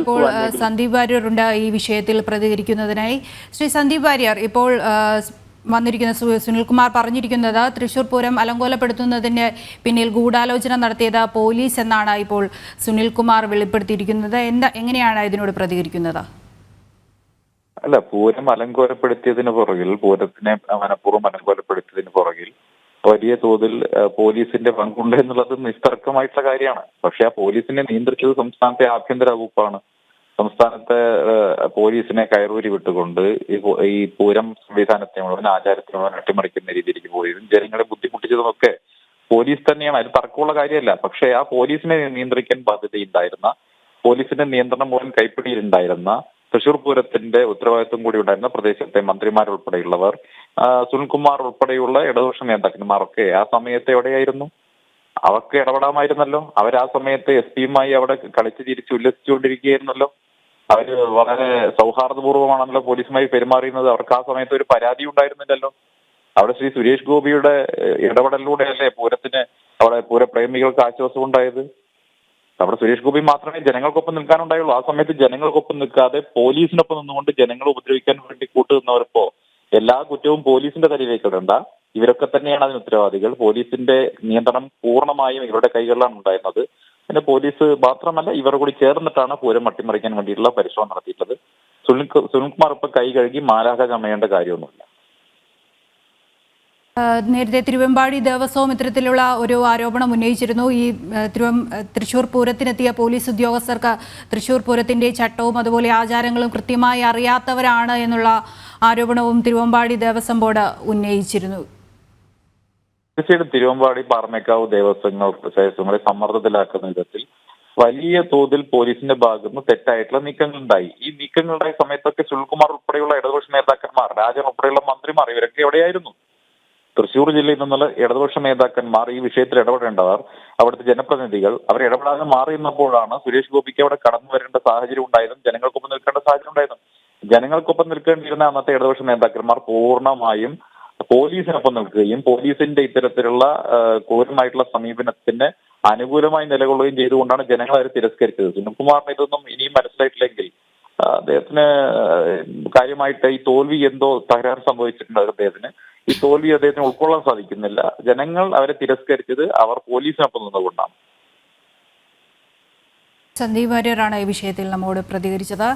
ഇപ്പോൾ സന്ദീപ് വാര്യറുണ്ട് ഈ വിഷയത്തിൽ പ്രതികരിക്കുന്നതിനായി. ശ്രീ സന്ദീപ് വാര്യർ, ഇപ്പോൾ വന്നിരിക്കുന്ന സുനിൽകുമാർ പറഞ്ഞിരിക്കുന്നത് തൃശൂർ പൂരം അലങ്കോലപ്പെടുത്തുന്നതിന് പിന്നിൽ ഗൂഢാലോചന നടത്തിയത് പോലീസ് എന്നാണ് ഇപ്പോൾ സുനിൽകുമാർ വെളിപ്പെടുത്തിയിരിക്കുന്നത്. എങ്ങനെയാണ് ഇതിനോട് പ്രതികരിക്കുന്നത്? അല്ല, പൂരം അലങ്കോലപ്പെടുത്തിയതിന് പുറകിൽ, പൂരത്തിനെ മനഃപൂർവ്വം അലങ്കോലപ്പെടുത്തിയതിന് പുറകിൽ വലിയ തോതിൽ പോലീസിന്റെ പങ്കുണ്ട് എന്നുള്ളത് നിസ്തർക്കമായിട്ടുള്ള കാര്യമാണ്. പക്ഷെ ആ പോലീസിനെ നിയന്ത്രിച്ചത് സംസ്ഥാനത്തെ ആഭ്യന്തര വകുപ്പാണ്. സംസ്ഥാനത്തെ പോലീസിനെ കയറൂരി വിട്ടുകൊണ്ട് ഈ പൂരം സംവിധാനത്തെ മുഴുവൻ, ആചാരത്തെ മുഴുവൻ അട്ടിമറിക്കുന്ന രീതിയിലേക്ക് പോയതും ജനങ്ങളെ ബുദ്ധിമുട്ടിച്ചതുമൊക്കെ പോലീസ് തന്നെയാണ്. അതിൽ തർക്കമുള്ള കാര്യമല്ല. പക്ഷെ ആ പോലീസിനെ നിയന്ത്രിക്കാൻ ബാധ്യതയുണ്ടായിരുന്ന, പോലീസിന്റെ നിയന്ത്രണം മുഴുവൻ കൈപ്പിടിയിലുണ്ടായിരുന്ന, തൃശൂർ പൂരത്തിന്റെ ഉത്തരവാദിത്വം കൂടി ഉണ്ടായിരുന്ന പ്രദേശത്തെ മന്ത്രിമാരുൾപ്പെടെയുള്ളവർ, സുനിൽകുമാർ ഉൾപ്പെടെയുള്ള ഇടതുപക്ഷ നേതാക്കന്മാരൊക്കെ ആ സമയത്ത് എവിടെയായിരുന്നു? അവർക്ക് ഇടപെടാമായിരുന്നല്ലോ. അവർ ആ സമയത്ത് എസ് പിയുമായി അവിടെ കളിച്ച് ചിരിച്ച് ഉല്ലസിച്ചുകൊണ്ടിരിക്കുകയായിരുന്നല്ലോ. അവര് വളരെ സൗഹാർദ്ദപൂർവ്വമാണല്ലോ പോലീസുമായി പെരുമാറിയുന്നത്. അവർക്ക് ആ സമയത്ത് ഒരു പരാതി ഉണ്ടായിരുന്നില്ലല്ലോ. അവിടെ ശ്രീ സുരേഷ് ഗോപിയുടെ ഇടപെടലിലൂടെയല്ലേ പൂരത്തിന് അവിടെ പൂരപ്രേമികൾക്ക് ആശ്വാസം ഉണ്ടായത്. അവിടെ സുരേഷ് ഗോപി മാത്രമേ ജനങ്ങൾക്കൊപ്പം നിൽക്കാനുണ്ടായുള്ളൂ. ആ സമയത്ത് ജനങ്ങൾക്കൊപ്പം നിൽക്കാതെ പോലീസിനൊപ്പം നിന്നുകൊണ്ട് ജനങ്ങളെ ഉപദ്രവിക്കാൻ വേണ്ടി കൂട്ടുനിന്നവരിപ്പോ എല്ലാ കുറ്റവും പോലീസിന്റെ തലയിലേക്ക് ഇടണ്ട. ഇവരൊക്കെ തന്നെയാണ് അതിന് ഉത്തരവാദികൾ. പോലീസിന്റെ നിയന്ത്രണം പൂർണ്ണമായും ഇവരുടെ കൈകളിലാണ് ഉണ്ടായിരുന്നത്. പിന്നെ പോലീസ് മാത്രമല്ല, ഇവർ കൂടി ചേർന്നിട്ടാണ് പൂരം അട്ടിമറിക്കാൻ വേണ്ടിയിട്ടുള്ള പരിശ്രമം നടത്തിയിട്ടുള്ളത്. സുനിൽകുമാർ ഇപ്പൊ കൈ കഴുകി മാലാഖ ചമയേണ്ട കാര്യമൊന്നുമില്ല. നേരത്തെ തിരുവമ്പാടി ദേവസ്വം ഇത്തരത്തിലുള്ള ഒരു ആരോപണം ഉന്നയിച്ചിരുന്നു. ഈ തൃശൂർ പൂരത്തിനെത്തിയ പോലീസ് ഉദ്യോഗസ്ഥർക്ക് തൃശൂർ പൂരത്തിന്റെ ചട്ടവും അതുപോലെ ആചാരങ്ങളും കൃത്യമായി അറിയാത്തവരാണ് എന്നുള്ള ആരോപണവും തിരുവമ്പാടി ദേവസ്വം ബോർഡ് ഉന്നയിച്ചിരുന്നു. തീർച്ചയായിട്ടും തിരുവമ്പാടി, പാറമേക്കാവ് ദേവസ്വങ്ങളെ സമ്മർദ്ദത്തിലാക്കുന്ന വിധത്തിൽ വലിയ തോതിൽ പോലീസിന്റെ ഭാഗത്ത് നിന്ന് തെറ്റായിട്ടുള്ള നീക്കങ്ങളുണ്ടായി. ഈ നീക്കങ്ങളുണ്ടായ സമയത്തൊക്കെ സുനിൽകുമാർ ഉൾപ്പെടെയുള്ള ഇടതുപക്ഷ നേതാക്കന്മാർ, രാജൻ ഉൾപ്പെടെയുള്ള മന്ത്രിമാർ, ഇവരൊക്കെ എവിടെയായിരുന്നു? തൃശ്ശൂർ ജില്ലയിൽ നിന്നുള്ള ഇടതുപക്ഷ നേതാക്കന്മാർ, ഈ വിഷയത്തിൽ ഇടപെടേണ്ടവർ, അവിടുത്തെ ജനപ്രതിനിധികൾ, അവർ ഇടപെടാതെ മാറി നിന്നപ്പോഴാണ് സുരേഷ് ഗോപിക്ക് അവിടെ കടന്നു വരേണ്ട സാഹചര്യം ഉണ്ടായതും ജനങ്ങൾക്കൊപ്പം നിൽക്കേണ്ട സാഹചര്യം ഉണ്ടായതും. ജനങ്ങൾക്കൊപ്പം നിൽക്കേണ്ടിയിരുന്ന അന്നത്തെ ഇടതുപക്ഷ നേതാക്കന്മാർ പൂർണ്ണമായും പോലീസിനൊപ്പം നിൽക്കുകയും പോലീസിന്റെ ഇത്തരത്തിലുള്ള ക്രൂരമായിട്ടുള്ള സമീപനത്തിന് അനുകൂലമായി നിലകൊള്ളുകയും ചെയ്തുകൊണ്ടാണ് ജനങ്ങൾ അവരെ തിരസ്കരിച്ചത്. സുനിൽകുമാറിന് ഇതൊന്നും ഇനിയും മനസ്സിലായിട്ടില്ലെങ്കിൽ അദ്ദേഹത്തിന് കാര്യമായിട്ട് ഈ തോൽവി എന്തോ തകരാറ് സംഭവിച്ചിട്ടുണ്ട്. അദ്ദേഹത്തിന് ഈ തോൽവി അദ്ദേഹത്തിന് ഉൾക്കൊള്ളാൻ സാധിക്കുന്നില്ല. ജനങ്ങൾ അവരെ തിരസ്കരിച്ചത് അവർ പോലീസിനൊപ്പം നിന്നുകൊണ്ടാണ്. സന്ദീപ് വാര്യറാണ് ഈ വിഷയത്തിൽ നമ്മോട് പ്രതികരിച്ചത്.